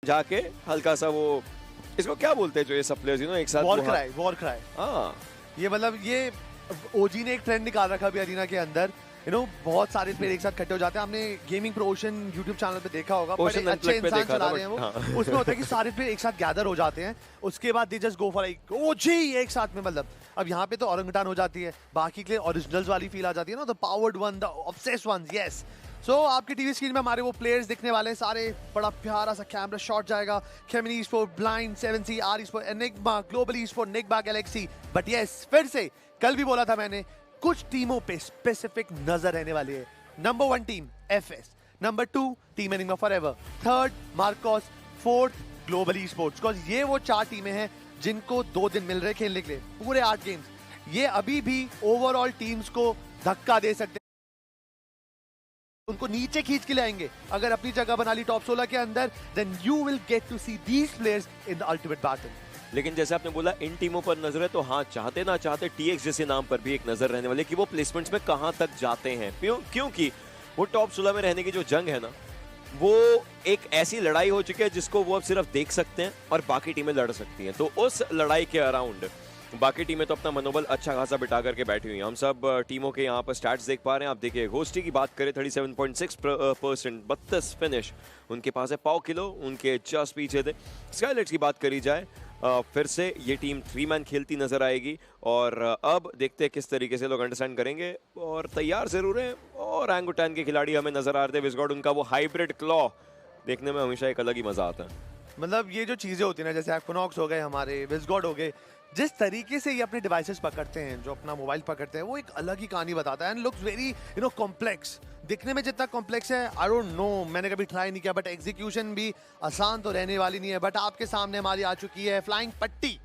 जाके हल्का सा वो, इसको क्या बोलते हैं जो ये सब प्लेयर्स एक साथ वॉर क्राई। हाँ, ये मतलब ये ओजी ने एक ट्रेंड निकाल रखा अभी अरीना के अंदर, बहुत सारे प्लेयर एक साथ इकट्ठे हो जाते हैं। आपने gaming pro ocean YouTube channel पे देखा होगा, बड़े अच्छे इंसान चला रहे हैं वो। हाँ। उसमें होता है कि सारे प्लेयर एक साथ गैदर हो जाते हैं, उसके बाद they just go for like OG एक साथ में। मतलब अब यहाँ पे तो औरंगटान हो जाती है, बाकी के लिए ओरिजिनल्स वाली फील आ जाती है ना, the powered one, the obsessed ones. Yes, so आपकी टीवी स्क्रीन में हमारे वो प्लेयर्स दिखने वाले हैं सारे, बड़ा प्यारा सा कैमरा शॉट जाएगा। Khemini sport, Blind, 7C, R sport, Enigma, Global sport, Nigma Galaxy. But yes, फिर से कल भी बोला था मैंने, कुछ टीमों पे स्पेसिफिक नजर रहने वाली है। Number 1 team FS, number 2 team enigma forever, third Marcos, fourth global sports. Because ये वो 4 टीमें हैं जिनको 2 दिन मिल रहे खेलने के लिए, पूरे 8 गेम्स। ये अभी भी ओवरऑल टीम्स को धक्का दे सकते हैं, उनको नीचे खींच के लाएंगे। अगर अपनी जगह बना ली टॉप 16 के अंदर, then you will get to see these players in the ultimate battle. लेकिन जैसे आपने बोला इन टीमों पर नजर है, तो हाँ, चाहते ना चाहते टीएक्स जैसे नाम पर भी एक नजर रहने वाली कि वो प्लेसमेंट्स में कहां तक जाते हैं। क्योंकि वो टॉप 16 में रहने की जो जंग है ना, वो एक ऐसी लड़ाई हो चुकी है जिसको वो अब सिर्फ देख सकते हैं और बाकी टीमें लड़ सकती हैं। तो उस लड़ाई के अराउंड बाकी टीमें तो अपना मनोबल अच्छा खासा बिठा करके बैठी हुई हैं। हम सब टीमों के यहाँ पर स्टैट्स देख पा रहे हैं। आप देखिए, घोस्टी की बात करें 37.6%, 32 फिनिश उनके पास है। पाव किलो उनके जस्ट पीछे थे। स्काईलाइट्स की बात करी जाए, फिर से ये टीम 3 मैन खेलती नजर आएगी और अब देखते हैं किस तरीके से लोग अंडरस्टैंड करेंगे और तैयार जरूर हैं। और एंगुटैन के खिलाड़ी हमें नजर आ रहे थे। विज़गॉड, उनका वो हाइब्रिड क्लॉ देखने में हमेशा एक अलग ही मजा आता है। मतलब ये जो चीजें होती है ना, जैसे एक्विनॉक्स हो गए, हमारे विज़गॉड हो गए, जिस तरीके से ये अपने डिवाइसेस पकड़ते हैं, जो अपना मोबाइल पकड़ते हैं, वो एक अलग ही कहानी बताता है एंड लुक्स वेरी कॉम्प्लेक्स। दिखने में जितना कॉम्प्लेक्स है, आई डोंट नो, मैंने कभी ट्राई नहीं किया, बट एग्जीक्यूशन भी आसान तो रहने वाली नहीं है। बट आपके सामने हमारी आ चुकी है फ्लाइंग पट्टी।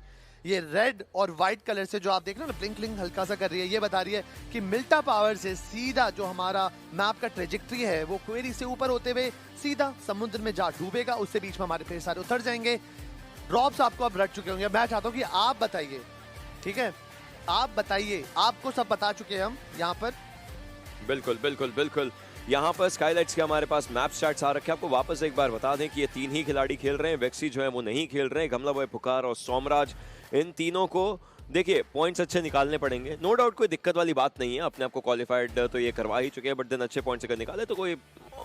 ये रेड और व्हाइट कलर से जो आप देख रहे हो ना, ब्लिंक ब्लिंक हल्का सा कर रही है, ये बता रही है कि मिल्टा पावर से सीधा जो हमारा मैप का ट्रेजेक्ट्री है, वो क्वेरी से ऊपर होते हुए सीधा समुद्र में जा डूबेगा। उससे बीच में हमारे प्लेयर सारे उतर जाएंगे। ड्रॉप्स आपको अब रट चुके होंगे। मैं चाहता हूँ कि आप बताइए, ठीक है, आप बताइए, आपको सब बता चुके हैं हम यहाँ पर। बिल्कुल बिल्कुल बिल्कुल। यहाँ पर स्काईलाइट्स के हमारे पास मैप स्टार्ट्स आ रखे हैं। आपको वापस एक बार बता दें कि ये 3 ही खिलाड़ी खेल रहे हैं। वेक्सी जो है वो नहीं खेल रहे हैं। गमला बॉय, पुकार और सोमराज, इन तीनों को देखिए पॉइंट्स अच्छे निकालने पड़ेंगे। नो डाउट, कोई दिक्कत वाली बात नहीं है। अपने आप को क्वालिफाइड तो ये करवा ही चुके हैं, बट देन अच्छे पॉइंट्स अगर निकाले तो कोई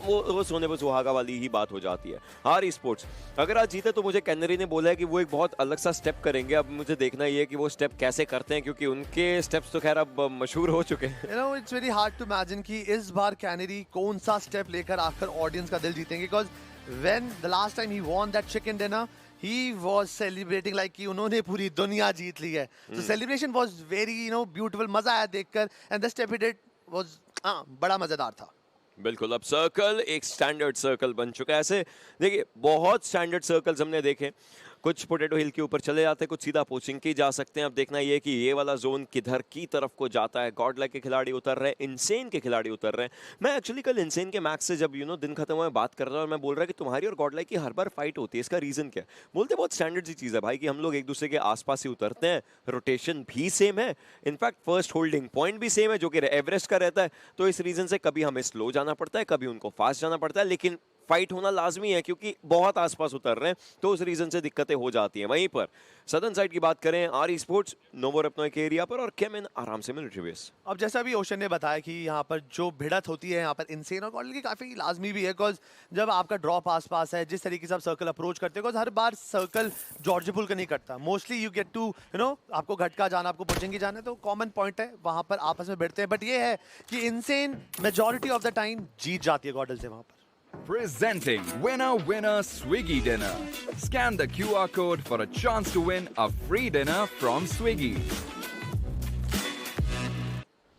वो सोने पर सुहागा वाली ही बात हो जाती है। आर स्पोर्ट्स अगर आज जीते तो मुझे कैनरी ने बोला है कि वो एक बहुत अलग सा स्टेप करेंगे। अब मुझे देखना ही है कि वो स्टेप कैसे करते हैं, क्योंकि उनके स्टेप्स तो खैर अब मशहूर हो चुके हैं। It's very hard to imagine कि इस बार कैनरी कौन सा स्टेप लेकर आकर ऑडियंस का दिल जीतेंगे। Because when the last time he won that chicken dinner, he was celebrating like कि उन्होंने पूरी दुनिया जीत ली है। So celebration was very beautiful, मजा आया देखकर, and the step he did was बड़ा मजेदार था। बिल्कुल। अब सर्कल एक स्टैंडर्ड सर्कल बन चुका है। ऐसे देखिए बहुत स्टैंडर्ड सर्कल्स हमने देखे, कुछ पोटैटो हिल के ऊपर चले जाते हैं, कुछ सीधा पोचिंग की जा सकते हैं। अब देखना ये कि ये वाला जोन किधर की तरफ को जाता है। गॉडलाइक के खिलाड़ी उतर रहे हैं, इनसेन के खिलाड़ी उतर रहे हैं। मैं एक्चुअली कल इनसेन के मैक्स से जब दिन खत्म हुआ, मैं बात कर रहा हूँ और मैं बोल रहा कि तुम्हारी और गॉडलाइक की हर बार फाइट होती है, इसका रीजन क्या है? बोलते बहुत स्टैंडर्ड सी चीज़ है भाई कि हम लोग एक दूसरे के आसपास ही उतरते हैं, रोटेशन भी सेम है, इनफैक्ट फर्स्ट होल्डिंग पॉइंट भी सेम है जो कि एवरेस्ट का रहता है। तो इस रीजन से कभी हमें स्लो जाना पड़ता है, कभी उनको फास्ट जाना पड़ता है, लेकिन फाइट होना लाजमी है क्योंकि बहुत आसपास उतर रहे हैं, तो उस रीजन से दिक्कतें हो जाती हैं। वहीं पर सदर्न साइड की बात करें, आर स्पोर्ट्स नोवो रत्नो के एरिया पर और केमिन आराम से मिलिट्री बेस। अब जैसा भी ओशन ने बताया कि यहाँ पर जो भिड़त होती है, यहाँ पर इनसेन और गॉडलाइक की काफी लाजमी भी है। बिकॉज जब आपका ड्रॉप आसपास है, जिस तरीके से आप सर्कल अप्रोच करते हो, हर बार सर्कल जॉर्ज पुल का नहीं करता। मोस्टली यू गेट टू आपको घटका जाना, आपको पुचेंगी जाना है, तो कॉमन पॉइंट है, वहां पर आपस में भिड़ते हैं। बट ये है कि insane majority of the time जीत जाती है गॉडल से वहां पर। Presenting Winner Swiggy Dinner. Scan the QR code for a chance to win a free dinner from Swiggy.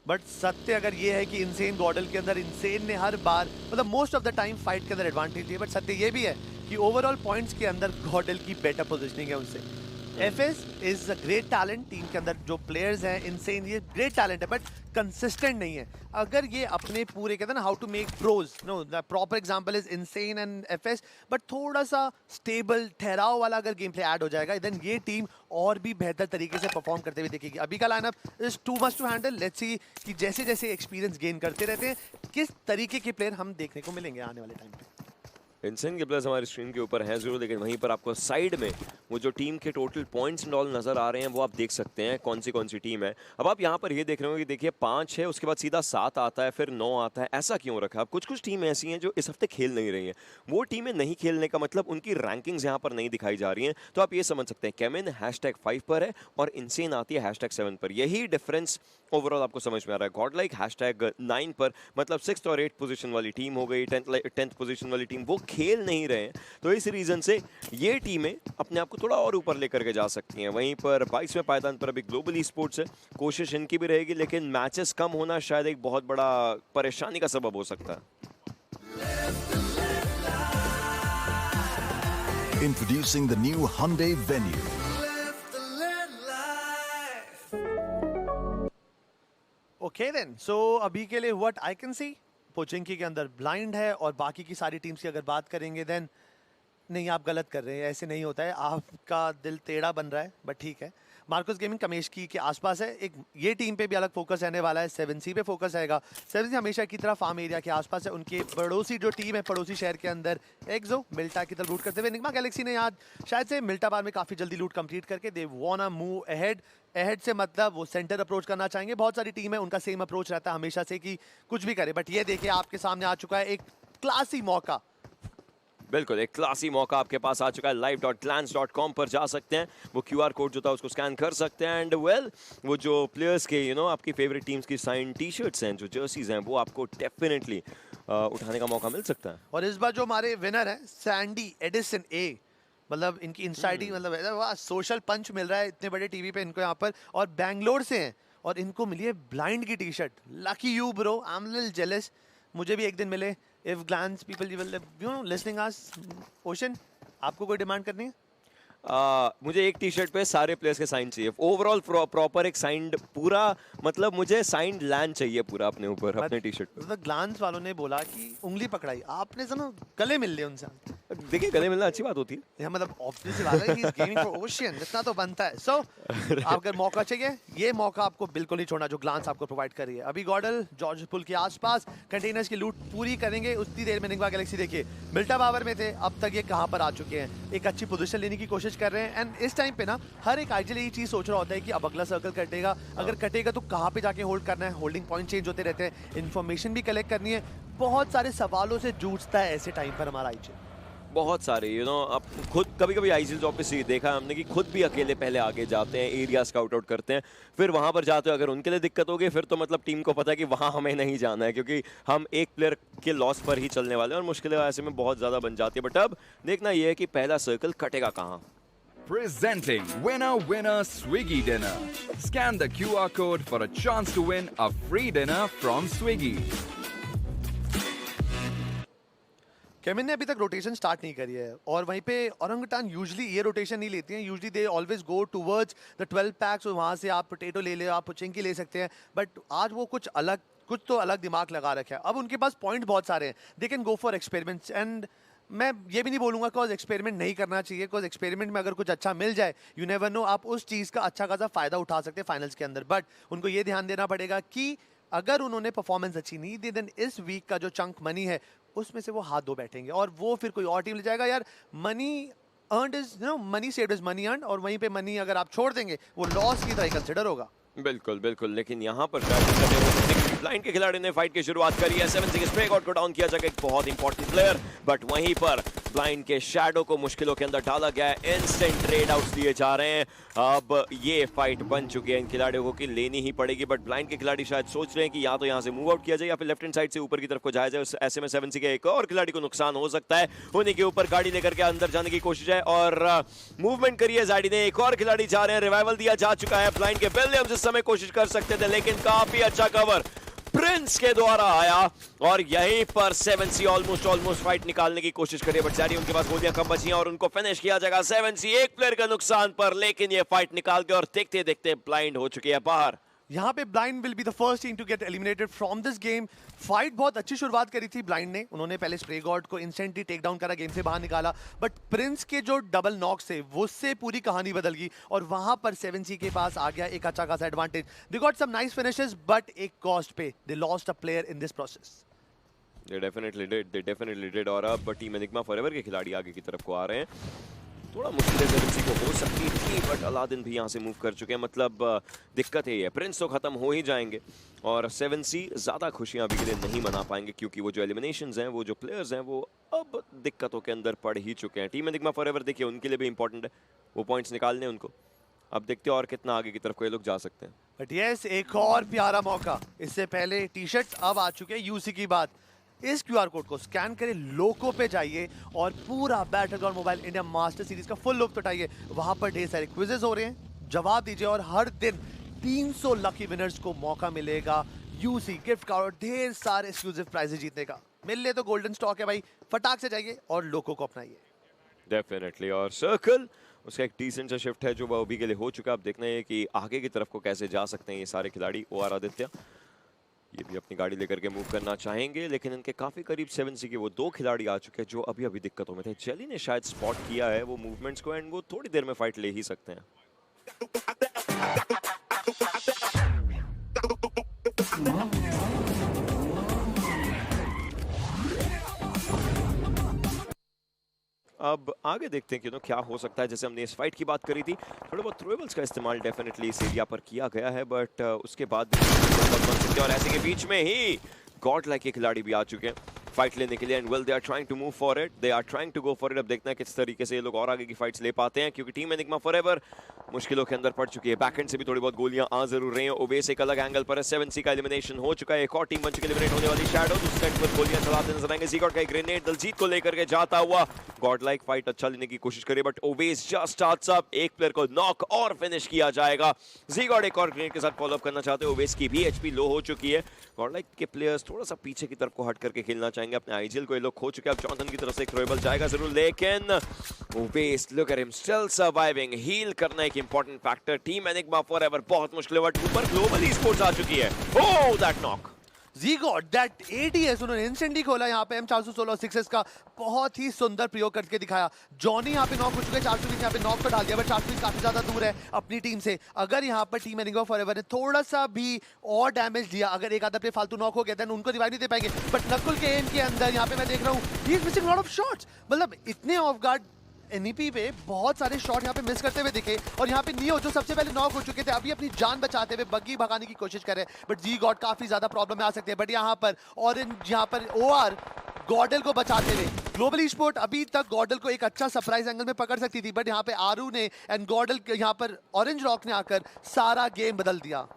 But सत्य अगर ये है कि इनसेन गॉडल के अंदर इनसेन ने हर बार, मतलब most of the time fight के अंदर एडवांटेज लिया। बट सत्य ये भी है कि ओवरऑल पॉइंट्स के अंदर गॉडल की बेटर पोजीशनिंग है उनसे। FS is a great talent, team के अंदर जो प्लेयर्स हैं, इनसेन ये ग्रेट टैलेंट है, बट कंसिस्टेंट नहीं है। अगर ये अपने पूरे कहते हैं ना how to make pros, no the proper example is insane and FS, but थोड़ा सा स्टेबल ठहराव वाला अगर गेम प्ले ऐड हो जाएगा, देन ये टीम और भी बेहतर तरीके से परफॉर्म करते हुए दिखेगी। अभी का lineup is too much to handle. Let's see कि जैसे जैसे एक्सपीरियंस गेन करते रहते हैं, किस तरीके के प्लेयर हम देखने को मिलेंगे आने वाले टाइम पे। इंसेंट के प्लेयर्स हमारी स्क्रीन के ऊपर हैं जरूर, लेकिन वहीं पर आपको साइड में वो जो टीम के टोटल पॉइंट्स एंड ऑल नजर आ रहे हैं वो आप देख सकते हैं कौन सी टीम है। अब आप यहाँ पर ये देख रहे हो कि देखिए 5 है, उसके बाद सीधा 7 आता है, फिर 9 आता है। ऐसा क्यों रखा? अब कुछ टीम ऐसी हैं जो इस हफ्ते खेल नहीं रही हैं। वो टीमें नहीं खेलने का मतलब उनकी रैंकिंग्स यहाँ पर नहीं दिखाई जा रही हैं, तो आप ये समझ सकते हैं केमिन #5 पर है और इंसेन आती है #7 पर। यही डिफरेंस ओवरऑल आपको समझ में आ रहा है। गॉडलाइक #9 पर, मतलब 6th और 8th पोजीशन वाली टीम हो गई, 10th पोजीशन वाली टीम, वो खेल नहीं रहे हैं। तो इस रीजन से ये टीमें अपने आप को थोड़ा और ऊपर लेकर के जा सकती हैं। वहीं पर 22वें पायदान पर अभी ग्लोबल ई स्पोर्ट्स है, कोशिश इनकी भी रहेगी, लेकिन मैचेस कम होना शायद एक बहुत बड़ा परेशानी का सबब हो सकता है। Introducing the new Hyundai Venue. Okay then, so अभी के लिए what I can see, Pochinki के अंदर ब्लाइंड है और बाकी की सारी टीम्स की अगर बात करेंगे देन नहीं, आप गलत कर रहे हैं, ऐसे नहीं होता है, आपका दिल टेढ़ा बन रहा है, बट ठीक है। मार्कस गेमिंग कमेशकी के आसपास है, एक ये टीम पे भी अलग फोकस रहने वाला है, 7C पे फोकस रहेगा। 7C हमेशा की तरह फार्म एरिया के आसपास है, उनके पड़ोसी जो टीम है पड़ोसी शहर के अंदर एक्सो मिल्टा की तरफ लूट करते हुए। निग्मा गैलेक्सी ने आज शायद से मिल्टा बार में काफी जल्दी लूट कंप्लीट करके दे वांना मूव अहेड से मतलब वो सेंटर अप्रोच करना चाहेंगे। बहुत सारी टीम है उनका सेम अप्रोच रहता है हमेशा से कि कुछ भी करे, बट ये देखिए आपके सामने आ चुका है एक क्लासी मौका। बिल्कुल, एक क्लासी मौका आपके पास आ चुका है। live.glance.com पर जा सकते हैं, वो QR कोड जो था उसको स्कैन कर सकते हैं, एंड वो जो प्लेयर्स के आपकी फेवरेट टीम्स की साइन टी शर्ट्स हैं, जो जर्सीज हैं, वो आपको डेफिनेटली उठाने का मौका मिल सकता है। और इस बार जो हमारे विनर हैं सैंडी एडिसन ए, मतलब इनकी इंसाइडिंग मतलब वाह, सोशल पंच मिल रहा है इतने बड़े टीवी पे इनको यहाँ पर, और बैंगलोर से हैं और इनको मिली है ब्लाइंड की T shirt. Lucky you bro, I am little jealous, मुझे भी एक दिन मिले। If glance people listening us, ocean आपको कोई डिमांड करनी है? मुझे एक टी शर्ट पे सारे प्लेयर्स के साइन चाहिए, ओवरऑल प्रॉपर एक साइंड पूरा, मतलब मुझे साइंड लैंड चाहिए पूरा अपने ऊपर, अपने टी शर्ट पे। ग्लांस वालों ने बोला कि उंगली पकड़ाई, आपने सुनो गले मिल लिए उनसे। देखिए गले मिलना अच्छी बात होती है, मतलब ऑब्वियसली बात है, he is gaming for ocean, इतना तो बनता है। सो अगर मौका चाहिए, ये मौका आपको बिल्कुल नहीं छोड़ना जो ग्लांस आपको प्रोवाइड कर रही है। अभी गॉडल जॉर्ज पुल के आसपास कंटेनर्स की लूट पूरी करेंगे, उतनी देर में निग्मा गैलेक्सी देखिए मिल्टा पावर में थे, अब तक ये कहां पर आ चुके हैं, एक अच्छी पोजीशन लेने की कोशिश कर रहे हैं। एंड इस टाइम पे ना हर एक आईजीएल ये चीज सोच रहा होता है कि अब अगला सर्कल कटेगा, अगर कटेगा तो कहां पे जाके होल्ड करना है, होल्डिंग पॉइंट चेंज होते रहते हैं, इन्फॉर्मेशन भी कलेक्ट करनी है, बहुत सारे सवालों से जूझता है ऐसे टाइम पर हमारा आईजीएल। बहुत सारे आप खुद कभी कभी आईजीएल ऑब्वियसली देखा है हमने कि खुद भी अकेले पहले आगे जाते हैं, एरिया स्काउट आउट करते हैं, फिर वहां पर जाते हो, अगर उनके लिए दिक्कत होगी फिर तो मतलब टीम को पता है कि वहां हमें नहीं जाना है, क्योंकि हम एक प्लेयर के लॉस पर ही चलने वाले हैं और मुश्किलें ऐसे में बहुत ज्यादा बन जाती है। बट अब देखना यह है कि पहला सर्कल कटेगा कहाँ। Presenting Winner Swiggy Dinner. Scan the QR code for a chance to win a free dinner from Swiggy. केमिन ने अभी तक रोटेशन स्टार्ट नहीं करी है और वहीं पे औरंगटान यूजुअली ये रोटेशन नहीं लेती हैं, usually they always go towards the 12 PACS, और वहाँ से आप पोटैटो ले ले, आप पुचिंकी ले सकते हैं, बट आज वो कुछ तो अलग दिमाग लगा रखा है। अब उनके पास पॉइंट बहुत सारे हैं, they can go for experiments, and मैं ये भी नहीं बोलूंगा कॉज एक्सपेरिमेंट नहीं करना चाहिए, कॉज एक्सपेरिमेंट में अगर कुछ अच्छा मिल जाए, यू नेवर नो, आप उस चीज़ का अच्छा खासा फायदा उठा सकते हैं फाइनल्स के अंदर। बट उनको ये ध्यान देना पड़ेगा कि अगर उन्होंने परफॉर्मेंस अच्छी नहीं दी, देन इस वीक का जो चंक मनी है उसमें से वो हाथ धो बैठेंगे और वो फिर कोई और टीम ले जाएगा। यार money earned is money saved is money earned, और वहीं पे मनी अगर आप छोड़ देंगे वो लॉस की तरह कंसिडर होगा। बिल्कुल बिल्कुल, लेकिन यहाँ पर शायद ब्लाइंड के खिलाड़ी ने फाइट की शुरुआत करी है, 7C के स्प्रे गॉड को डाउन किया जाएगा, एक बहुत इंपॉर्टेंट प्लेयर, बट वहीं पर ब्लाइंड के शैडो को मुश्किलों के अंदर डाला गया है, इंस्टेंट ट्रेड आउट्स दिए जा रहे हैं। अब ये फाइट बन चुकी है इन खिलाड़ियों को कि लेनी ही पड़ेगी, बट ब्लाइंड के खिलाड़ी शायद सोच रहे हैं कि या तो यहाँ से मूव आउट किया जाए या फिर लेफ्ट हैंड साइड से ऊपर की तरफ को जाया जाए। ऐसे में 7C के एक और खिलाड़ी को नुकसान हो सकता है, उन्हीं के ऊपर गाड़ी लेकर के अंदर जाने की कोशिश है और मूवमेंट करी है ज़ाडी ने, एक और खिलाड़ी जा रहे हैं, रिवाइवल दिया जा चुका है। ब्लाइंड के विलियम्स इस समय कोशिश कर सकते थे, लेकिन काफी अच्छा कवर प्रिंस के द्वारा आया और यहीं पर 7C ऑलमोस्ट फाइट निकालने की कोशिश करिए, बट जारी उनके पास गोलियां कम बची हैं और उनको फिनिश किया जाएगा। 7C एक प्लेयर का नुकसान पर, लेकिन ये फाइट निकाल के और देखते देखते ब्लाइंड हो चुकी है बाहर। यहाँ पे blind will be the first team to get eliminated from this game. Fight बहुत अच्छी शुरुआत करी थी ब्लाइंड ने, उन्होंने पहले स्प्रे गॉड को इंस्टेंटली टेक डाउन करा, गेम से बाहर निकाला, बट प्रिंस के जो डबल नॉक्स थे वो से पूरी कहानी बदल गई और वहां पर 7C के पास आ गया एक अच्छा खासा advantage. They got some nice finishes but एक कॉस्ट पे they lost a player in this process. They definitely did. और अब टीम एनिग्मा फॉरएवर के खिलाड़ी आगे की तरफ को आ रहे हैं। थोड़ा मुश्किल है को हो सकती थी, बट अलादीन भी यहाँ से मूव कर चुके हैं। मतलब दिक्कत है ये, प्रिंस तो खत्म हो ही जाएंगे और 7C ज़्यादा खुशियाँ अभी के लिए नहीं मना पाएंगे, क्योंकि वो जो एलिमिनेशंस हैं, वो जो प्लेयर्स हैं, वो अब दिक्कतों के अंदर पड़ ही चुके हैं। टीम एनिग्मा फॉरएवर देखिए, उनके लिए भी इंपॉर्टेंट है वो पॉइंट्स निकालने उनको। अब देखते हैं और कितना आगे की तरफ को ये लोग जा सकते हैं। बट यस, एक और प्यारा मौका। इससे पहले टी शर्ट अब आ चुके हैं। यूसी की बात, इस क्यूआर कोड को स्कैन करें, लोको पे जाइए और पूरा Battleground mobile India master series का फुल लुत्फ उठाइए। वहां पर ढेर सारे क्विजेस हो रहे हैं, जवाब दीजिए और हर दिन 300 लकी विनर्स को मौका मिलेगा यूसी गिफ्ट कार्ड और ढेर सारे एक्सक्लूसिव प्राइजेस जीतने का। मिल ले तो गोल्डन स्टॉक है भाई, फटाक से जाइए और लोको को अपनाइए। डेफिनेटली। और सर्कल, उसका एक डिसेंट सा शिफ्ट है जो वो अभी के लिए हो चुका है। अब देखना है कि आगे की तरफ को कैसे जा सकते हैं ये सारे खिलाड़ी। OR आदित्य ये भी अपनी गाड़ी लेकर के मूव करना चाहेंगे, लेकिन इनके काफी करीब 7C के वो 2 खिलाड़ी आ चुके हैं जो अभी अभी दिक्कतों में थे। जेली ने शायद स्पॉट किया है वो मूवमेंट्स को, एंड वो थोड़ी देर में फाइट ले ही सकते हैं। अब आगे देखते हैं कि क्या हो सकता है। जैसे हमने इस फाइट की बात करी थी, थोड़े बहुत थ्रोएबल्स का इस्तेमाल डेफिनेटली इस एरिया पर किया गया है, बट उसके बाद और ऐसे के बीच में ही गॉड लाइक के खिलाड़ी भी आ चुके हैं फाइट लेने के लिए। And well, they are trying to move for it, they are trying to go for it. अब देखना है किस तरीके से ये लोग और आगे की फाइट्स ले पाते हैं, क्योंकि टीम एनिग्मा फॉरएवर मुश्किलों के अंदर पड़ चुकी है। बैकएंड से भी थोड़ी बहुत गोलियां आ जरूर रही हैं। ओवेस एक अलग एंगल पर है, 7C का एलिमिनेशन हो चुका है। एक और टीम बन चुकी है एलिमिनेट होने वाली, शैडो दूसरे एंड पर गोलियां चलाते नजर आएंगे। ज़ीगॉड का एक ग्रेनेड दलजीत को लेकर के जाता हुआ, गॉड लाइक फाइट अच्छा लेने की कोशिश करे, but Owais just starts up. एक प्लेयर को नॉक और फिनिश किया जाएगा। ज़ीगॉड एक और ग्रेनेड के साथ फॉलो अप करना चाहते हैं। ओवेस की भी HP लो हो चुकी है। गॉड लाइक के प्लेयर्स थोड़ा सा पीछे की तरफ को हट करके खेलना चाहेंगे। अपने आईजीएल को ये लोग खो चुके हैं। अब जॉनथन की तरफ से एक थ्रोएबल जाएगा जरूर, लेकिन Owais look at him still surviving. Heal करना एक important factor. Team enigma forever बहुत मुश्किल है, बट ऊपर ग्लोबल ई-स्पोर्ट्स आ चुकी है। ओह, दैट नॉक। ज़ीगॉड दैट ADS उन्होंने इंस्टेंटली खोला। यहाँ पे M416 6S का बहुत ही सुंदर प्रयोग करके दिखाया। जॉनी यहाँ पे नॉक हो चुके हैं, 420 यहाँ पे नॉक पर डाल दिया, बट 420 काफी ज्यादा दूर है अपनी टीम से। अगर यहाँ पर टीम एनिग्मा फॉरएवर ने थोड़ा सा भी और डैमेज दिया, अगर एक आधा प्ले फालतू नॉक हो गया, देन उनको रिवाइव नहीं दे पाएंगे। बट नकुल के एम के अंदर यहाँ पे मैं देख रहा हूँ, he is missing lot of shots. मतलब इतने ऑफ गार्ड एनईपी पे बहुत सारे शॉट यहाँ पे मिस करते हुए दिखे। और यहाँ पे नियो जो सबसे पहले नॉक हो चुके थे, अभी अपनी जान बचाते हुए बग्गी भगाने की कोशिश कर रहे हैं, बट ज़ीगॉड काफी ज्यादा प्रॉब्लम में आ सकते हैं। बट यहाँ पर ऑरेंज, यहाँ पर OR गॉडल को बचाते हुए, ग्लोबल ई-स्पोर्ट अभी तक गॉडल को एक अच्छा सरप्राइज एंगल में पकड़ सकती थी, बट यहाँ पे आरू ने एंड गॉडल यहाँ पर ऑरेंज रॉक ने आकर सारा गेम बदल दिया।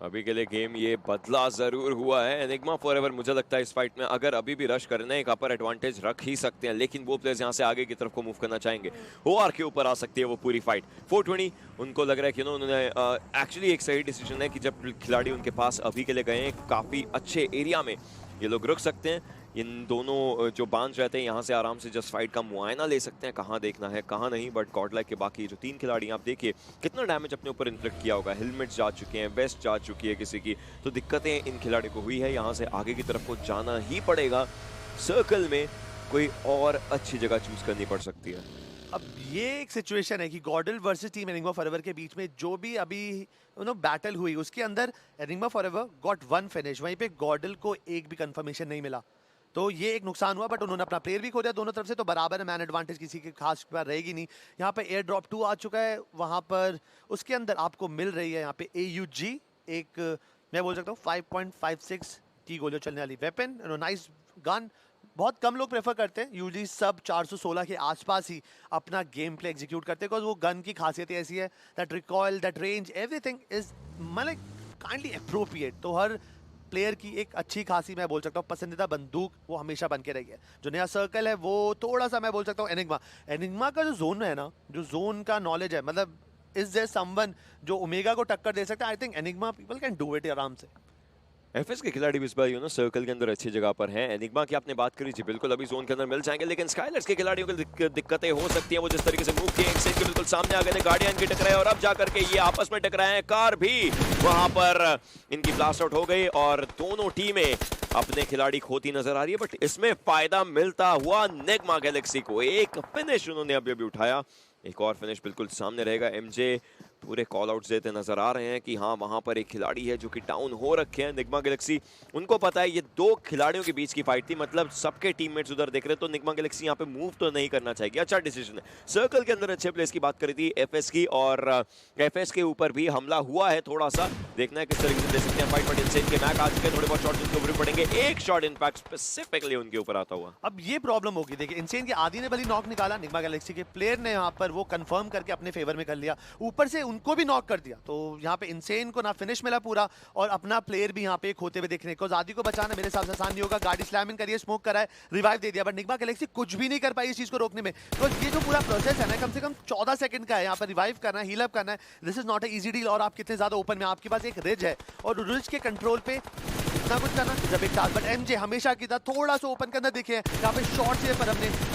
अभी के लिए गेम ये बदला जरूर हुआ है। एनिग्मा फॉरएवर मुझे लगता है इस फाइट में अगर अभी भी रश करना है, एक अपर एडवांटेज रख ही सकते हैं, लेकिन वो प्लेयर्स यहाँ से आगे की तरफ को मूव करना चाहेंगे। OR के ऊपर आ सकती है वो पूरी फाइट। 420 उनको लग रहा है कि उन्होंने एक्चुअली एक सही डिसीजन है कि जब खिलाड़ी उनके पास अभी के लिए गए हैं काफी अच्छे एरिया में, ये लोग रुक सकते हैं। इन दोनों जो बांझ रहते हैं यहाँ से आराम से जस्ट फाइट का मुआयना ले सकते हैं, कहाँ देखना है कहाँ नहीं। बट गॉडलाइक के बाकी जो 3 खिलाड़ी आप देखिए कितना डैमेज अपने ऊपर इन्फ्लिक्ट किया होगा। हेलमेट जा चुके हैं, वेस्ट जा चुकी है किसी की, तो दिक्कतें इन खिलाड़ी को हुई है। यहाँ से आगे की तरफ को जाना ही पड़ेगा। सर्कल में कोई और अच्छी जगह चूज करनी पड़ सकती है। अब ये एक सिचुएशन है कि गॉडल वर्सेस टीम एनिग्मा फॉरएवर के बीच में जो भी अभी बैटल हुई, उसके अंदर एनिग्मा फॉरएवर गॉट 1 फिनिश, वहीं पे गॉडल को एक भी कंफर्मेशन नहीं मिला, तो ये एक नुकसान हुआ। बट उन्होंने अपना प्लेयर भी खो दिया दोनों तरफ से, तो बराबर है, मैन एडवांटेज किसी के खास पर रहेगी नहीं। यहाँ पे एयर ड्रॉप 2 आ चुका है, वहाँ पर उसके अंदर आपको मिल रही है यहाँ पे AUG, एक मैं बोल सकता हूँ 5.56 की गोलियों चलने वाली वेपन, नाइस गन। बहुत कम लोग प्रेफर करते हैं, यूजली सब 416 के आसपास ही अपना गेम प्ले एग्जीक्यूट करते हैं, बिकॉज वो गन की खासियत ऐसी है, that recoil, that range, everything is मतलब काइंडली अप्रोप्रिएट। तो हर प्लेयर की एक अच्छी खासी मैं बोल सकता हूँ पसंदीदा बंदूक वो हमेशा बन के रही है। जो नया सर्कल है वो थोड़ा सा मैं बोल सकता हूँ एनिग्मा का जो जोन है ना, जो जोन का नॉलेज है, मतलब इज देयर समवन जो ओमेगा को टक्कर दे सकता है? I think enigma people can do it आराम से। एफएस के खिलाड़ी भी इस बार सर्कल के अंदर अच्छी जगह पर हैं। एनिग्मा की आपने बात करी जी, बिल्कुल अभी जोन के अंदर मिल जाएंगे, लेकिन स्काइलर्स के खिलाड़ियों को दिक्कतें हो सकती हैं। वो जिस तरीके से मूव किए एक के बिल्कुल सामने आ गए थे, गार्डियन की टकराए और अब जाकर के ये आपस में टकराए हैं। कार भी वहां पर इनकी ब्लास्ट आउट हो गई और दोनों टीमें अपने खिलाड़ी खोती नजर आ रही है। बट इसमें फायदा मिलता हुआ निग्मा गैलेक्सी को, एक फिनिश उन्होंने अभी उठाया। एक और फिनिश बिल्कुल सामने रहेगा। MJ पूरे कॉल आउट्स देते नजर आ रहे हैं कि हाँ वहां पर एक खिलाड़ी है जो कि डाउन हो रखे हैं। निग्मा गैलेक्सी, उनको पता है ये दो खिलाड़ियों के बीच की फाइट थी, मतलब सबके टीममेट्स उधर देख रहे हैं, तो निग्मा गैलेक्सी यहाँ पे मूव तो नहीं करना चाहिए। अच्छा डिसीजन है। सर्कल के अंदर अच्छे प्लेस की बात करी थी एफएस की, और एफएस के ऊपर भी हमला हुआ है। थोड़ा सा देखना है किस तरीके से दे सकते हैं फाइट, बट इनसेन के मैक आ चुके हैं, थोड़े बहुत शॉट्स उनके ऊपर पड़ेंगे। एक शॉट इनफैक्ट स्पेसिफिकली उनके ऊपर आता हुआ। अब ये प्रॉब्लम होगी, देखिए इनसेन के आदि ने भली नॉक निकाला, निग्मा गैलेक्सी के प्लेयर ने यहाँ पर वो कंफर्म करके अपने फेवर में कर लिया, ऊपर से उनको भी नॉक कर दिया। तो यहाँ पे इनसेन को ना फिनिश मिला पूरा, और अपना प्लेयर भी यहाँ पे खोते हुए देखने को। आदि को बचाना मेरे हिसाब से आसान नहीं होगा, गाड़ी स्लैमिंग करिए, स्मोक कराए, रिवाइव दे दिया, बट निग्मा गैलेक्सी कुछ भी नहीं कर पाई इस चीज को रोकने में। तो ये जो पूरा प्रोसेस है ना, कम से कम 14 सेकंड का है, यहाँ पर रिवाइव करना है, हील अप करना है, this is not a easy deal. और आप कितने ज्यादा ओपन में, आपके पास एक रिज है और रिज के कंट्रोल पे इतना कुछ करना जब एक टास्क। बट एमजे हमेशा की तरह थोड़ा सा ओपन करना, देखिए यहाँ पे शॉर्ट से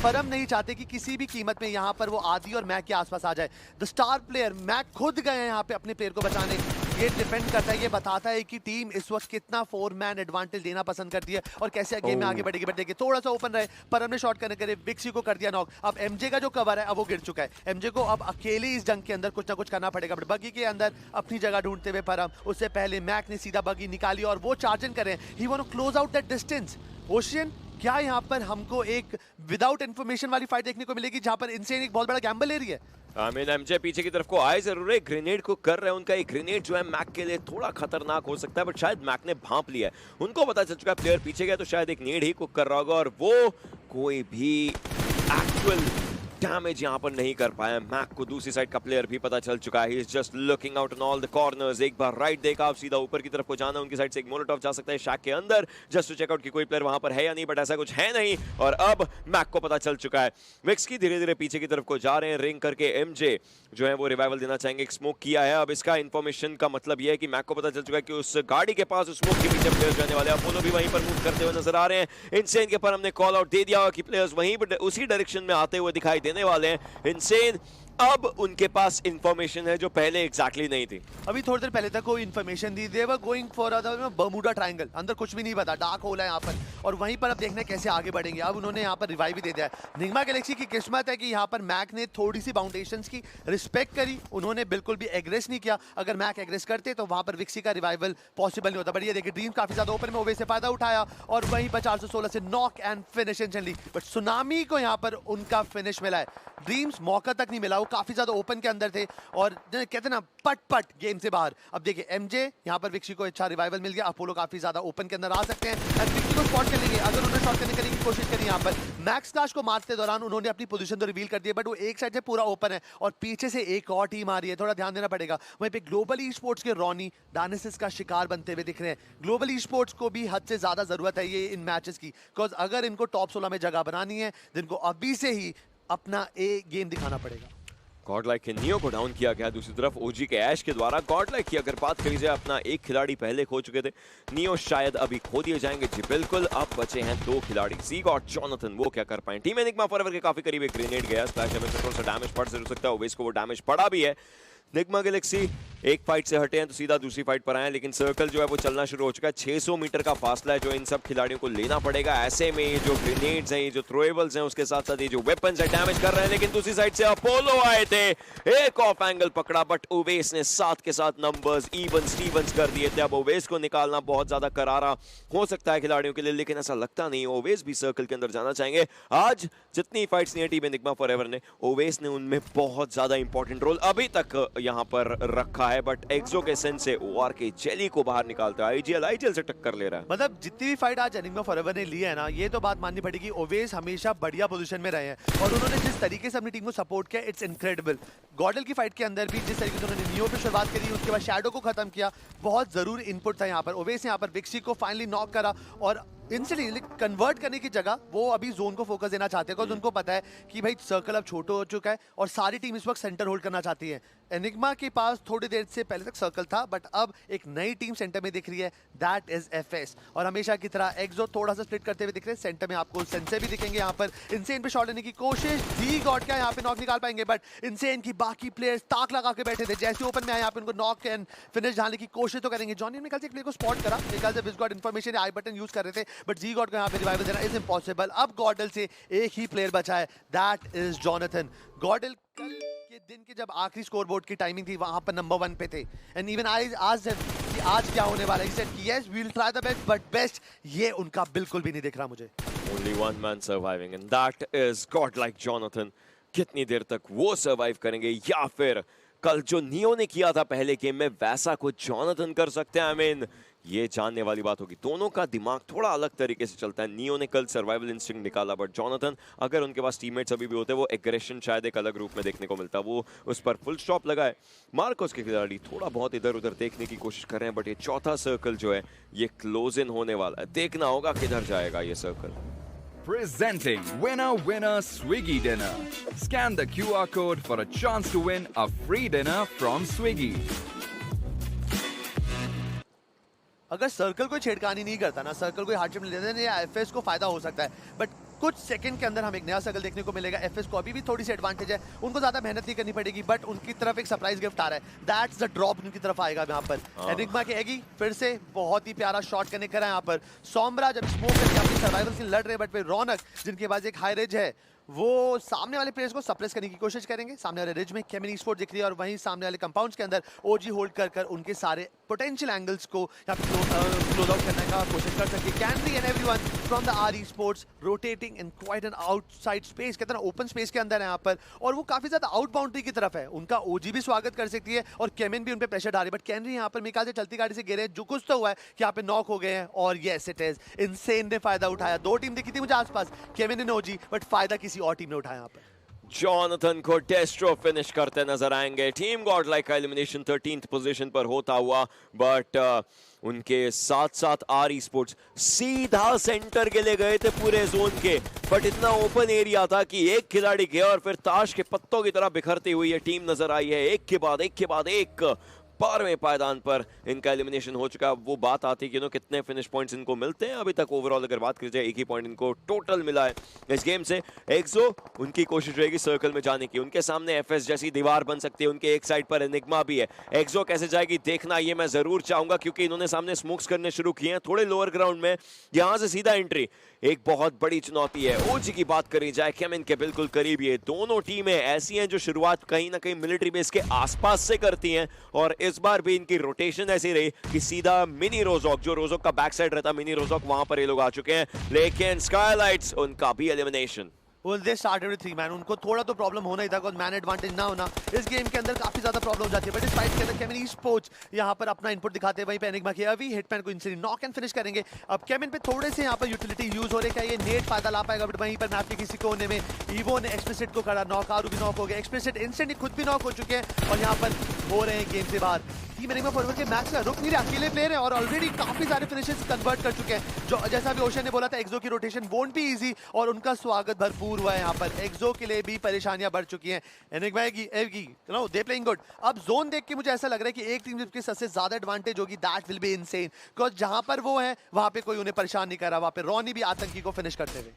परम नहीं चाहते कि किसी भी कीमत में यहाँ पर वो आदि और मैक के आसपास आ जाए। द स्टार प्लेयर मैक खुद गए हैं यहाँ पे अपने प्लेयर को बचाने। ये डिपेंड करता है, ये बताता है कि टीम इस वक्त कितना 4 मैन एडवांटेज देना पसंद करती है और कैसे गेम में आगे बढ़ेगी। बट देखिए थोड़ा सा ओपन रहे, परम ने शॉट करने करे, विक्सी को कर दिया नॉक। अब एमजे का जो कवर है अब वो गिर चुका है, एमजे को अब अकेले इस जंग के अंदर कुछ ना कुछ करना पड़ेगा। बट बगी के अंदर अपनी जगह ढूंढते हुए परम, उससे पहले मैक ने सीधा बगी निकाली और वो चार्जिंग करें, he want to close out that distance. Ocean, क्या यहाँ पर हमको एक विदाउट इन्फॉर्मेशन वाली फाइट देखने को मिलेगी जहां पर इनसेन एक बहुत बड़ा गैम्बल ले रही है? एमजे पीछे की तरफ को आए जरूर है, ग्रेनेड को कर रहे हैं। उनका एक ग्रेनेड जो है मैक के लिए थोड़ा खतरनाक हो सकता है, बट शायद मैक ने भांप लिया है। उनको पता चल चुका है प्लेयर पीछे गया, तो शायद एक नेड ही कुक कर रहा होगा, और वो कोई भी एक्चुअल डैमेज यहाँ पर नहीं कर पाया। मैक को दूसरी साइड का प्लेयर भी पता चल चुका है, he is just looking out on all the corners. एक बार राइट देखा, आप सीधा ऊपर की तरफ को जाना, उनकी साइड से एक मोलोटॉव जा सकता है शैक के अंदर, जस्ट टू चेक आउट कि कोई प्लेयर वहां पर है या नहीं, बट ऐसा कुछ है नहीं। और अब मैक को पता चल चुका है, विक्स की धीरे धीरे पीछे की तरफ को जा रहे हैं, रिंग करके एमजे जो है वो रिवाइवल देना चाहेंगे। एक स्मोक किया है, अब इसका इन्फॉर्मेशन का मतलब यह है कि मैक को पता चल चुका है कि उस गाड़ी के पास उस स्मोक के पीछे प्लेयर्स रहने वाले हैं। अपोलो भी वहीं पर मूव करते हुए नजर आ रहे हैं। इनसेन के पर हमने कॉल आउट दे दिया कि प्लेयर्स वहीं पर उसी डायरेक्शन में आते हुए दिखाई देने वाले हैं। इनसेन, अब उनके पास इंफॉर्मेशन है जो पहले एग्जैक्टली नहीं थी। अभी थोड़ी देर पहले तक कोई information the, they were going for Bermuda triangle, अंदर कुछ भी नहीं पता, डार्क होल है यहाँ पर, और वहीं पर अब देखना है कैसे आगे बढ़ेंगे। अब उन्होंने यहाँ पर रिवाइव भी दे दिया है। निग्मा गैलेक्सी की किस्मत है कि यहाँ पर मैक ने थोड़ी सी बाउंडेशंस की रिस्पेक्ट करी, उन्होंने बिल्कुल भी एग्रेस नहीं किया। अगर मैक एग्रेस करते तो वहाँ पर विक्सी का रिवाइवल पॉसिबल नहीं होता। बट ये देखिए ड्रीम काफी ज्यादा ओपन में ओवे से फायदा उठाया, और वहीं पर 416 से knock and finish instantly. But tsunami को यहाँ पर उनका फिनिश मिला है, ड्रीम्स मौका तक नहीं मिला, वो काफी ज्यादा ओपन के अंदर थे और कहते हैं ना पट पट गेम से बाहर। अब देखिए एमजे यहाँ पर विक्सी को अच्छा रिवाइवल मिल गया, अपोलो काफी ज्यादा ओपन के अंदर आ सकते हैं, विक्सी को स्पॉट कर लेंगे अगर उन्होंने शॉट करने की कोशिश करी। यहाँ पर मैक्स क्लैश को मारते दौरान उन्होंने अपनी पोजीशन तो रिवील कर दी, बट वो एक साइड से पूरा ओपन है और पीछे से एक और टीम आ रही है, थोड़ा ध्यान देना पड़ेगा। वहीं पे ग्लोबल ई स्पोर्ट्स के रॉनी डायनेसिस का शिकार बनते हुए दिख रहे हैं। ग्लोबल ई स्पोर्ट्स को भी हद से ज्यादा जरूरत है ये इन मैचेस की, बिकॉज अगर इनको टॉप 16 में जगह बनानी है, जिनको अभी से ही अपना ए गेम दिखाना पड़ेगा। गॉडलाइक के नियो को डाउन किया गया, दूसरी तरफ ओजी के ऐश के द्वारा। गॉडलाइक की अगर बात करी जाए, अपना एक खिलाड़ी पहले खो चुके थे, नियो शायद अभी खो दिए जाएंगे। जी बिल्कुल, अब बचे हैं 2 खिलाड़ी, ज़ीग और जॉनथन, वो क्या कर पाए। टीम एनिग्मा फॉरएवर के काफी करीब एक ग्रेनेड गया, स्प्लैश डैमेज से थोड़ा सा डैमेज पड़ सकता है, ओवेस को वो डैमेज पड़ा भी है। निग्मा गैलेक्सी एक फाइट से हटे हैं तो सीधा दूसरी फाइट पर आए, लेकिन सर्कल जो है वो चलना शुरू हो चुका है। 600 मीटर का फासला है जो इन सब खिलाड़ियों को लेना पड़ेगा। ऐसे में ये जो ग्रेनेड्स हैं, ये जो थ्रोएबल्स हैं, उसके साथ साथ ये जो वेपन्स है डैमेज कर रहे हैं। लेकिन दूसरी साइड से अपोलो आए थे, एक ऑफ एंगल पकड़ा, बट ओवेस ने साथ के साथ नंबर्स इवन स्टीवंस कर दिए थे। अब ओवेस को निकालना बहुत ज्यादा करारा हो सकता है खिलाड़ियों के लिए, लेकिन ऐसा लगता नहीं ओवेस भी सर्कल के अंदर जाना चाहेंगे। आज जितनी फाइट्स नहीं है टीम एनिग्मा फॉरएवर ने, ओवेस ने उनमें बहुत ज्यादा इंपॉर्टेंट रोल अभी तक यहाँ पर रखा है। बट एक्सो के सेंस से ओआर के जेली को बाहर निकालता है, आईजीएल से टक्कर ले रहा है। मतलब जितनी भी फाइट आज एनिग्मा फॉरएवर ने ली है ना, ये तो बात माननी पड़ेगी, ओवेस हमेशा बढ़िया पोजीशन में रहे हैं और उन्होंने जिस तरीके से अपनी टीम को सपोर्ट किया, इट्स इनक्रेडिबल। गॉडल की फाइट के अंदर भी जिस तरीके से उन्होंने नियो पे शुरुआत करी, उसके बाद शैडो को खत्म किया, बहुत जरूरी इनपुट था यहाँ पर। ओवेस ने यहाँ पर विक्सी को फाइनली नॉक करा और इंस्टेंटली कन्वर्ट करने की जगह वो अभी जोन को फोकस देना चाहते हैं, बिकॉज उनको पता है कि भाई सर्कल अब छोटा हो चुका है और सारी टीम इस वक्त सेंटर होल्ड करना चाहती है। एनिग्मा के पास थोड़ी देर से पहले तक सर्कल था, बट अब एक नई टीम सेंटर में दिख रही है, दैट इज एफएस। और हमेशा की तरह एक्सो थोड़ा सा स्प्लिट करते हुए दिख रहे हैं, सेंटर में आपको सेंसे भी दिखेंगे। यहाँ पर इनसेन पे शॉट लेने की कोशिश, दी गॉड क्या यहाँ पे नॉक निकाल पाएंगे, बट इनसेन की बाकी प्लेयर्स ताक लगा के बैठे थे, जैसे ओपन में आए यहाँ पे उनको नॉक एंड फिनिश डालने की कोशिश तो करेंगे। जॉनी ने कल से एक प्लेयर को स्पॉट करा, निकल से विस गॉट इन्फॉर्मेशन आई बटन यूज कर रहे थे, बट जी गॉड को यहाँ पे रिवाइवल देना इज इम्पॉसिबल। अब गॉडल से एक ही प्लेयर बचा है, दैट इज जॉनथन। गॉडल कल के दिन के जब आखिरी स्कोर बोर्ड की टाइमिंग थी वहां पर नंबर 1 पे थे, and even I asked him कि आज क्या होने वाला है, ही सेड कि yes we will try the best, but best ये उनका बिल्कुल भी नहीं दिख रहा मुझे। Only one man surviving and that is godlike Jonathan. कितनी देर तक वो सर्वाइव करेंगे या फिर कल जो नियो ने किया था पहले गेम में वैसा कुछ जॉनथन कर सकते हैं। आई मीन ये जानने वाली बात होगी। दोनों का दिमाग थोड़ा अलग तरीके से चलता है। नियो ने कल सर्वाइवल इंस्टिंक्ट निकाला, बट जॉनथन अगर उनके पास टीममेट्स अभी भी होते वो एग्रेशन शायद एक अलग रूप में देखने को मिलता। वो उस पर फुल स्टॉप लगाए। मार्कोस के खिलाड़ी थोड़ा बहुत इधर उधर देखने की कोशिश कर रहे हैं, बट ये चौथा सर्कल जो है ये क्लोज इन होने वाला है। देखना होगा किधर जाएगा ये circle. Presenting Winner Winner Swiggy Dinner. Scan the QR code for a chance to win a free dinner from Swiggy. अगर सर्कल कोई छेड़खानी नहीं करता ना, सर्कल कोई हार्डशिप नहीं देता, या एफएस को फायदा हो सकता है, बट कुछ सेकंड के अंदर हम एक नया सर्कल देखने को मिलेगा। एफएस को अभी भी थोड़ी सी एडवांटेज है, उनको ज्यादा मेहनत नहीं करनी पड़ेगी, बट उनकी तरफ एक सरप्राइज गिफ्ट आ रहा है। दैट्स द ड्रॉप उनकी तरफ आएगा यहाँ पर। एनिग्मा के एगी फिर से बहुत ही प्यारा शॉट कनेक्ट करा है यहाँ पर। सोमरा जब स्मोक करके अपनी सर्वाइवल से लड़ रहे हैं, बट फिर रौनक जिनके पास एक हाई रेंज है वो सामने वाले प्लेयर्स को सप्रेस करने की कोशिश करेंगे। सामने वाले रिज में केमिन स्पोर्ट दिख रही है, और वहीं सामने वाले कंपाउंड्स के अंदर ओजी होल्ड कर कर उनके सारे पोटेंशियल एंगल्स को यहाँ पे क्लोज आउट करने का कोशिश कर सकते हैं। Canary and everyone from the R E sports rotating in quite an outside space, कहते हैं ओपन स्पेस के अंदर है यहाँ पर, और वो काफी ज्यादा आउट बाउंड्री की तरफ है। उनका ओजी भी स्वागत कर सकती है और केमिन भी उन पे प्रेशर डाल रही है, बट कैनरी यहाँ पर मेरे ख्याल से चलती गाड़ी से गिरे, जो कुछ तो हुआ है कि यहाँ पे नॉक हो गए हैं। और यस इट इज इनसेन ने फायदा उठाया। 2 टीम दिखी थी मुझे आसपास, केमिन ने ओजी, बट फायदा किसी और टीम ने उठाया यहाँ पर। जॉनथन को डेस्ट्रो फिनिश करते नजर आएंगे। टीम गॉडलाइक का एलिमिनेशन 13th पोजीशन पर होता हुआ, बट उनके साथ साथ आरई स्पोर्ट्स सीधा सेंटर के लिए गए थे पूरे जोन के, बट इतना ओपन एरिया था कि एक खिलाड़ी गया और फिर ताश के पत्तों की तरह बिखरती हुई ये टीम नजर आई है। एक के बाद एक के बाद एक 12वें पायदान पर इनका एलिमिनेशन हो चुका है। वो बात आती है कि कितने फिनिश पॉइंट्स इनको मिलते हैं। अभी तक ओवरऑल अगर बात की जाए 1 ही पॉइंट इनको टोटल मिला है इस गेम से। एक्सो उनकी कोशिश रहेगी सर्कल में जाने की। उनके सामने एफएस जैसी दीवार बन सकती है, उनके एक साइड पर एनिग्मा भी है। एक्सो कैसे जाएगी देखना ये मैं जरूर चाहूंगा, क्योंकि इन्होंने सामने स्मोक्स करने शुरू किए हैं थोड़े लोअर ग्राउंड में। यहां से सीधा एंट्री एक बहुत बड़ी चुनौती है। ओजी की बात करी जाए केमिन के बिल्कुल करीब, ये दोनों टीमें ऐसी हैं जो शुरुआत कहीं ना कहीं मिलिट्री बेस के आसपास से करती हैं, और इस बार भी इनकी रोटेशन ऐसी रही कि सीधा मिनी रोजॉक, जो रोजॉक का बैक साइड रहता मिनी रोजॉक, वहां पर ये लोग आ चुके हैं। लेकिन स्काईलाइट्स उनका भी elimination. Well, they started with 3 man, उनको थोड़ा तो प्रॉब्लम होना ही था, because मैन एडवांटेज ना होना इस गेम के अंदर काफी ज्यादा प्रॉब्लम हो जाती है। बट इस फाइट के अंदर केमिन स्पोर्ट्स यहाँ पर अपना इनपुट दिखाते हैं। वहीं पे एनिग्मा की अभी हिटमैन को इंस्टेंट नॉक एंड फिनिश करेंगे। अब केमिन पे थोड़े से यहाँ पर यूटिलिटी यूज हो रहे हैं, क्या ये नेट फायदा ला पाएगा? बट वहीं पर मैप के किसी कोने में ईवो ने एक्सप्लिसिट को करा नॉक, आरू भी नॉक हो गया, एक्सप्लिसिट इंस्टेंटली खुद भी नॉक हो चुके हैं, और यहाँ पर हो रहे हैं गेम से बाहर। टीम एनिग्मा फॉरवर्ड के मैच का रुक नहीं रहे, अकेले प्लेयर है और ऑलरेडी काफी सारे फिनिशेस कन्वर्ट कर चुके हैं। जो जैसा भी ओशन ने बोला था, एक्सो की रोटेशन वोंट बी इजी, और उनका स्वागत भरपूर हुआ है यहाँ पर। एक्सो के लिए भी परेशानियां बढ़ चुकी हैं। एनिग्मा की नो दे प्लेइंग गुड। अब जोन देख के मुझे ऐसा लग रहा है कि एक टीम के सबसे ज्यादा एडवांटेज होगी, that will be insane, because जहां पर वो है वहां पे कोई उन्हें परेशान नहीं कर रहा। वहां पे रॉनी भी आतंकी को फिनिश करते हुए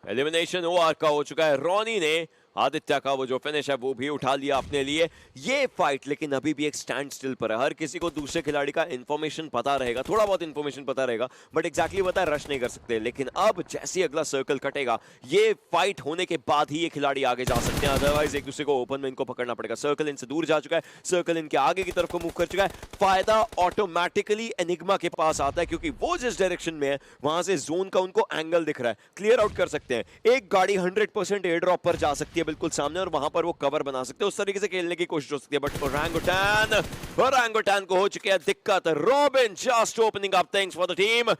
एलिमिनेशन ओआर का हो चुका है। रॉनी ने आदित्य का वो जो फिनिश है वो भी उठा लिया अपने लिए। ये फाइट लेकिन अभी भी एक स्टैंड स्टिल पर है। हर किसी को दूसरे खिलाड़ी का इन्फॉर्मेशन पता रहेगा, थोड़ा बहुत इन्फॉर्मेशन पता रहेगा, बट एग्जैक्टली पता रश नहीं कर सकते। लेकिन अब जैसे अगला सर्कल कटेगा, ये फाइट होने के बाद ही ये खिलाड़ी आगे जा सकते हैं, अदरवाइज एक दूसरे को ओपन में इनको पकड़ना पड़ेगा। सर्कल इनसे दूर जा चुका है, सर्कल इनके आगे की तरफ को मूव कर चुका है। फायदा ऑटोमेटिकली एनिग्मा के पास आता है, क्योंकि वो जिस डायरेक्शन में है वहां से जोन का उनको एंगल दिख रहा है, क्लियर आउट कर सकते हैं। एक गाड़ी 100% एयर ड्रॉप पर जा सकती है बिल्कुल सामने, और वहां पर वो कवर बना सकते हैं। उस तरीके से खेलने की कोशिश हो सकती है। बट ओरंगुटान को हो चुकी है दिक्कत। Robin just opening up things for the team.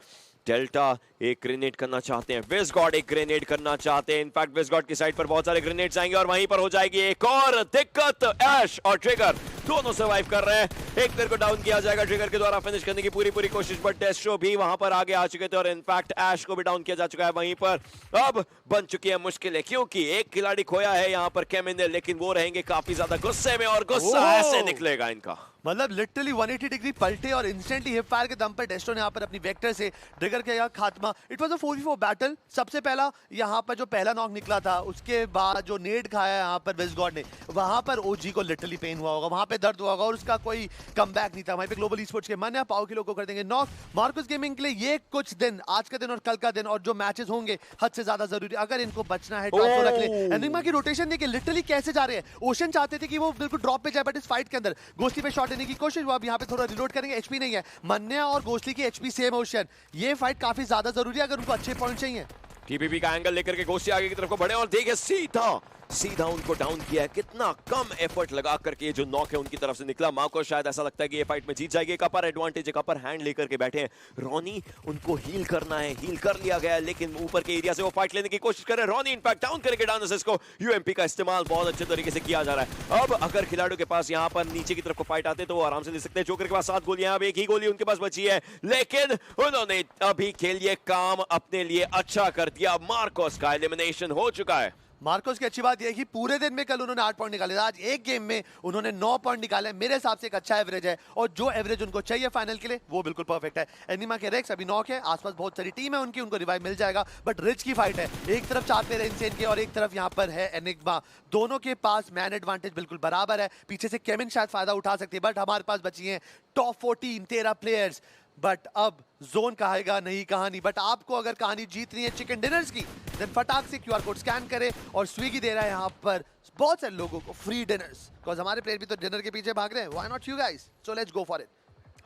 Delta एक ग्रेनेड करना चाहते हैं, विज़गॉड एक ग्रेनेड करना चाहते हैं। इनफैक्ट विज़गॉड की साइड पर बहुत सारे ग्रेनेड्स आएंगे और वहीं पर हो जाएगी एक और दिक्कत। ऐश और ट्रिगर दोनों सर्वाइव कर रहे हैं। एक प्लेयर को डाउन किया जाएगा ट्रिगर के द्वारा, फिनिश करने की पूरी कोशिश, बट डेस्ट्रो भी वहां पर आगे आ चुके थे और इनफैक्ट ऐश को भी डाउन किया जा चुका है। वहीं पर अब बन चुकी है मुश्किलें, क्योंकि एक खिलाड़ी खोया है यहाँ पर केमिन ने, लेकिन वो रहेंगे काफी ज्यादा गुस्से में, और गुस्सा ऐसे निकलेगा इनका। मतलब लिटरली 180 डिग्री पलटे और इंस्टेंटली हिप फायर के दम पर डेस्ट्रो ने यहाँ पर अपनी वेक्टर से ट्रिगर किया खात्मा। It was a 4v4 battle. सबसे पहला यहाँ पर जो पहला नॉक निकला था, उसके बाद जो नेड खाया यहाँ पर विज़गॉड ने, वहां पर ओजी को लिटरली पेन हुआ होगा। वहां पे दर्द हुआ होगा और उसका कोई कमबैक नहीं था। वहीं पे ग्लोबल ई-स्पोर्ट्स के मन है पाओ किलो को कर देंगे नॉक। मार्कस गेमिंग के लिए ये कुछ दिन, आज का दिन और कल का दिन और जो मैचेस होंगे हद से ज्यादा जरूरी, अगर इनको बचना है टॉप 16 के लिए। एनिग्मा की रोटेशन देखिए लिटरली कैसे जा रहे हैं। ओशन चाहते थे कि वो बिल्कुल ड्रॉप पे जाए, बट इस फाइट के अंदर गोस्टली पे शॉट लेने की कोशिश हुआ। अब यहाँ पे थोड़ा रिलोड करेंगे, एचपी नहीं है। मन्या और गोस्टली की एचपी सेम। ओशन, ये फाइट काफी ज्यादा जरूरी है अगर उनको अच्छे पॉइंट चाहिए। टीपीपी का एंगल लेकर के गोस्टी आगे की तरफ को बढ़े और देखिए सीधा उनको डाउन किया है। कितना कम एफर्ट लगा करके ये जो नॉक है उनकी तरफ से निकला। माँ को शायद ऐसा लगता है कि ये फाइट में जीत जाएगी। एक अपर एडवांटेज, एक अपर हैंड लेकर के बैठे हैं रॉनी। उनको हील करना है, हील कर लिया गया है, लेकिन ऊपर के एरिया से वो फाइट लेने की कोशिश कर रहे हैं। रॉनी इनफैक्ट डाउन करके डाउन असिस्ट को यूएमपी का इस्तेमाल बहुत अच्छे तरीके से किया जा रहा है। अब अगर खिलाड़ियों के पास यहाँ पर नीचे की तरफ को फाइट आते तो वो आराम से ले सकते हैं। जोकर के पास 7 गोलियां, अब एक ही गोली उनके पास बची है, लेकिन उन्होंने अभी खेलिए काम अपने लिए अच्छा कर दिया। मार्कोस का एलिमिनेशन हो चुका है। मार्कोस की अच्छी बात यह है कि पूरे दिन में कल उन्होंने 8 पॉइंट निकाले, आज एक गेम में उन्होंने 9 पॉइंट निकाले। मेरे हिसाब से एक अच्छा एवरेज है और जो एवरेज उनको चाहिए फाइनल के लिए वो बिल्कुल परफेक्ट है। एनिमा के रेक्स अभी नॉक है, आसपास बहुत सारी टीम है उनकी, उनको रिवाइव मिल जाएगा। बट रिच की फाइट है, एक तरफ 4 प्लेयर इनसेन के और एक तरफ यहाँ पर है एनिग्मा। दोनों के पास मैन एडवांटेज बिल्कुल बराबर है। पीछे से केविन शायद फायदा उठा सकती है, बट हमारे पास बची है टॉप 14 13 प्लेयर्स। बट अब जोन कहेगा नहीं कहानी, बट आपको अगर कहानी जीतनी है चिकन डिनर्स की, देन फटाक से क्यूआर कोड स्कैन करें और स्विगी दे रहा है यहाँ पर बहुत सारे लोगों को फ्री डिनर्स, बिकॉज हमारे प्लेयर भी तो डिनर के पीछे भाग रहे हैं। Why not you guys? So let's go for it.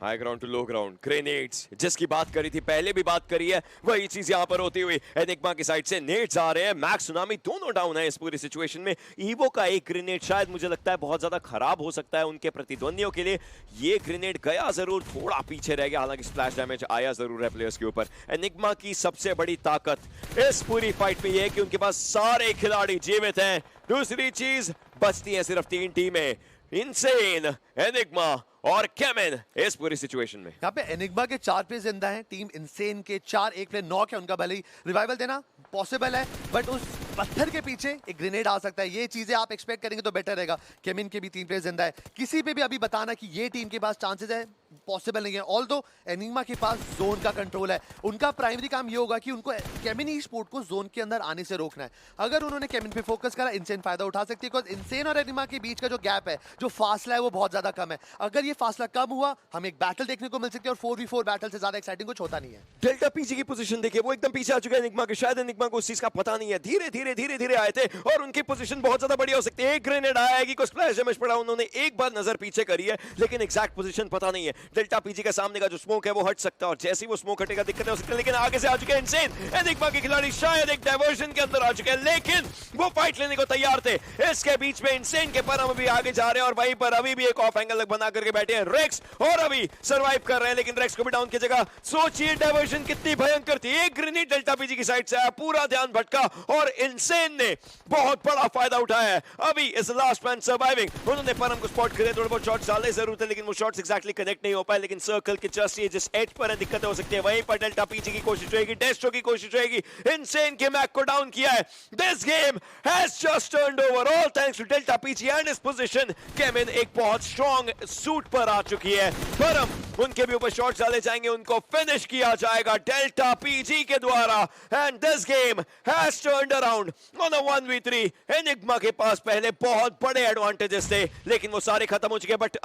High ground to low ground, grenades जिसकी बात करी थी, पहले भी बात करी है, वही चीज यहाँ पर होती हुई एनिग्मा की साइड से नेड्स आ रहे हैं। मैक्स सुनामी दोनों डाउन है इस पूरी सिचुएशन में। ईवो का एक ग्रेनेड शायद मुझे लगता है बहुत ज्यादा खराब हो सकता है उनके प्रतिद्वंदियों के लिए। ये ग्रेनेड गया जरूर, थोड़ा पीछे रह गया, हालांकि स्प्लैश डैमेज आया जरूर है प्लेयर्स के ऊपर। एनिग्मा की सबसे बड़ी ताकत इस पूरी फाइट में यह है कि उनके पास सारे खिलाड़ी जीवित हैं। दूसरी चीज, बचती है सिर्फ 3 टीमें, इनसेन, एनिग्मा और केमिन इस पूरी सिचुएशन में। यहाँ पे एनिग्मा के 4 प्लेयर जिंदा हैं, टीम इनसेन के 4, एक प्लेयर नॉक है उनका। भले ही रिवाइवल देना पॉसिबल है, बट उस पत्थर के पीछे एक ग्रेनेड आ सकता है। ये चीजें आप एक्सपेक्ट करेंगे तो बेटर रहेगा। केमिन के भी 3 प्लेयर जिंदा है। किसी पे भी अभी बताना कि ये टीम के पास चांसेस है, पॉसिबल नहीं है। ऑल्दो एनिग्मा के पास जोन का कंट्रोल है, उनका प्राइमरी काम ये होगा कि उनको केमिन ई स्पोर्ट को जोन के अंदर आने से रोकना है। अगर उन्होंने केमिन पे फोकस करा, इनसेन फायदा उठा सकती है, बिकॉज इनसेन और एनिग्मा के बीच का जो गैप है, जो फासला है, वो बहुत ज्यादा कम है। अगर ये फासला कम हुआ, हमें एक बैटल देखने को मिल सकती है, और 4v4 बैटल से ज्यादा एक्साइटिंग कुछ होता नहीं है। डेल्टा पीजी की पोजीशन देखिए, वो एकदम पीछे आ चुका है एनिग्मा के। शायद एनिग्मा को उस चीज का पता नहीं है, धीरे धीरे आए थे और उनकी पोजीशन बहुत ज्यादा बढ़िया हो सकती है। एक ग्रेनेड आया कि कुछ स्प्लैश डैमेज पड़ा, उन्होंने एक बार नजर पीछे करी है, लेकिन एग्जैक्ट पोजीशन पता नहीं है। डेल्टा पीजी के सामने का जो स्मोक है वो हट सकता है, और जैसे ही वो स्मोक हटेगा दिक्कत हो सकती है। लेकिन आगे से आ चुके हैं इनसेन। एनिग्मा के खिलाड़ी शायद एक डायवर्जन के अंदर आ चुके हैं, लेकिन वो फाइट लेने को तैयार थे। इसके बीच में इनसेन के परम भी आगे जा रहे हैं और वहीं पर अभी भी एक ऑफ एंगल बना करके बैठे हैं रेक्स, और अभी सर्वाइव कर रहे हैं, लेकिन रेक्स को भी डाउन की जगह। सोचिए डायवर्जन कितनी भयंकर थी। एक ग्रेनेड डेल्टा पीजी की साइड से आया, पूरा ध्यान भटका और इनसेन ने बहुत बड़ा फायदा उठाया है। अभी इस लास्ट मैन सर्वाइविंग, उन्होंने परम को स्पॉट करे, थोड़े बहुत शॉट्स डालने जरूर थे, लेकिन वो शॉट्स एक्जैक्टली कनेक्ट नहीं हो पाए। लेकिन सर्कल के जस्ट ये जिस एज पर दिक्कत हो सकती है, वहीं पर डेल्टा पीजी की कोशिश रहेगी, डेस्ट्रो की कोशिश रहेगी। इनसेन के मैक को डाउन किया है। This game has just turned over all thanks to Delta PG and his position. Kemin एक बहुत स्ट्रॉन्ग सूट पर आ चुकी है। परम, उनके भी ऊपर शॉट्स डाले जाएंगे, उनको फिनिश किया जाएगा डेल्टा पीजी के द्वारा। And this game has turned around on a 1v3। Enigma के पास पहले बहुत बड़े एडवांटेजेस थे, लेकिन वो सारे खत्म हो चुके हैं। बट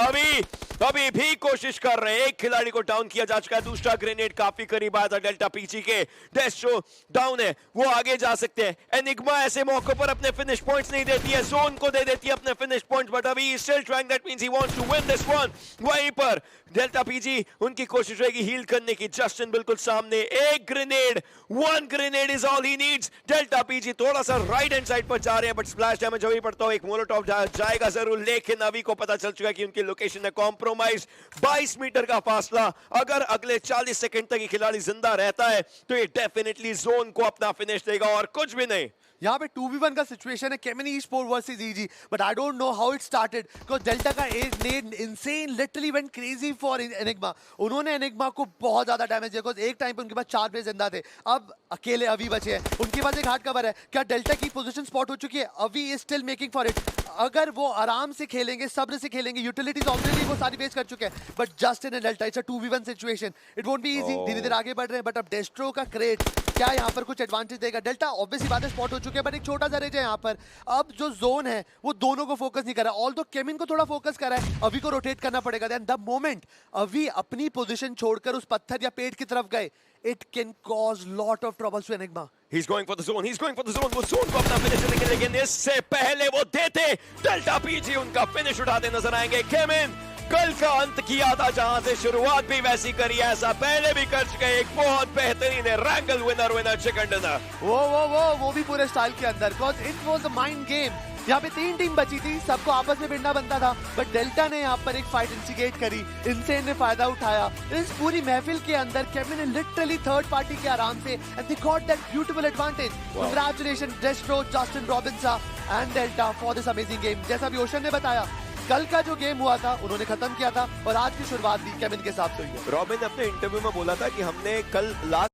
अभी भी कोशिश कर रहे हैं। एक खिलाड़ी को डाउन किया जा चुका है, दूसरा ग्रेनेड काफी करीब आया था डेल्टा पीजी के। डेस्ट्रो डाउन है, वो आगे जा सकते हैं। एनिग्मा ऐसे मौकों पर अपने फिनिश पॉइंट्स नहीं देती है, जोन को दे देती है अपने फिनिश पॉइंट्स, बट अभी still trying, that means he wants to win this one. वहीं पर डेल्टा पीजी, उनकी कोशिश रहेगी हील करने की। जस्टिन बिल्कुल सामने, एक grenade, 1 grenade is all he needs. Delta PG थोड़ा सा राइट हैंड साइड पर जा रहे हैं, बट स्प्लैश डैमेज अभी पड़ता हो, एक मोलोटॉव जाएगा जरूर, लेकिन अभी को पता चल चुका है कि उनकी लोकेशन है कॉम्प्रोमाइज। 22 मीटर का फासला, अगर अगले 40 सेकंड तक ये खिलाड़ी जिंदा रहता है तो ये डेफिनेटली जोन को अपना फिनिश देगा और कुछ भी नहीं। यहाँ पे 2v1 का सिचुएशन है, Kemin E sport versus EG, but I don't know how it started, because Delta का insane literally went crazy for Enigma. उन्होंने एनिग्मा को बहुत ज्यादा डैमेज दिया, बिकॉज़ एक टाइम पे उनके पास 4 प्लेयर जिंदा थे, अब अकेले अभी बचे हैं। उनके पास एक हार्ड कवर है। क्या डेल्टा की पोजीशन स्पॉट हो चुकी है? अभी is still making for it. अगर वो आराम से खेलेंगे, सब्र से खेलेंगे, यूटिलिटीज ऑलरेडी वो सारी वेस्ट कर चुके हैं, but just in delta it's a 2v1 situation, it won't be easy. धीरे धीरे आगे बढ़ रहे हैं, बट अब डेस्ट्रो का क्रेट क्या यहाँ पर कुछ एडवांटेज देगा? डेल्टा ऑब्वियसली बात है स्पॉट हो चुके हैं, बट एक छोटा सा रेंज है यहाँ पर। अब जो जोन है वो दोनों को फोकस नहीं कर रहा, ऑल तो केमिन को थोड़ा फोकस कर रहा है, अभी को रोटेट करना पड़ेगा। देन द मोमेंट अभी अपनी पोजीशन छोड़कर उस पत्थर या पेड़ की तरफ गए, it can cause lot of troubles to enigma. He's going for the zone. He's going for the zone. वो zone को अपना फिनिश देंगे, लेकिन इससे पहले वो देते डेल्टा पीजी उनका फिनिश उठाते नजर आएंगे। केमिन कल का अंत किया था, जहां से शुरुआत भी वैसी करी, ऐसा पहले भी कर चुके। एक बहुत बेहतरीन रैंगल विनर चिकन डिनर। वो भी पूरे स्टाइल के अंदर, because it was a mind game. यहाँ पे 3 टीम बची थी, सबको आपस में भिड़ना बनता था, बट डेल्टा ने यहाँ पर एक फाइट इंस्टिगेट करी, इनसेन ने फायदा उठाया। इस पूरी महफिल के अंदर केविन ने लिटरली थर्ड पार्टी के आराम से, and they got that beautiful advantage. Congratulation डेस्ट्रो, Justin Robinson and delta for this amazing game. जैसा भी ओशन ने बताया, कल का जो गेम हुआ था उन्होंने खत्म किया था, और आज की शुरुआत भी केविन के साथ हुई है। रॉबिन ने अपने इंटरव्यू में बोला था कि हमने कल लास्ट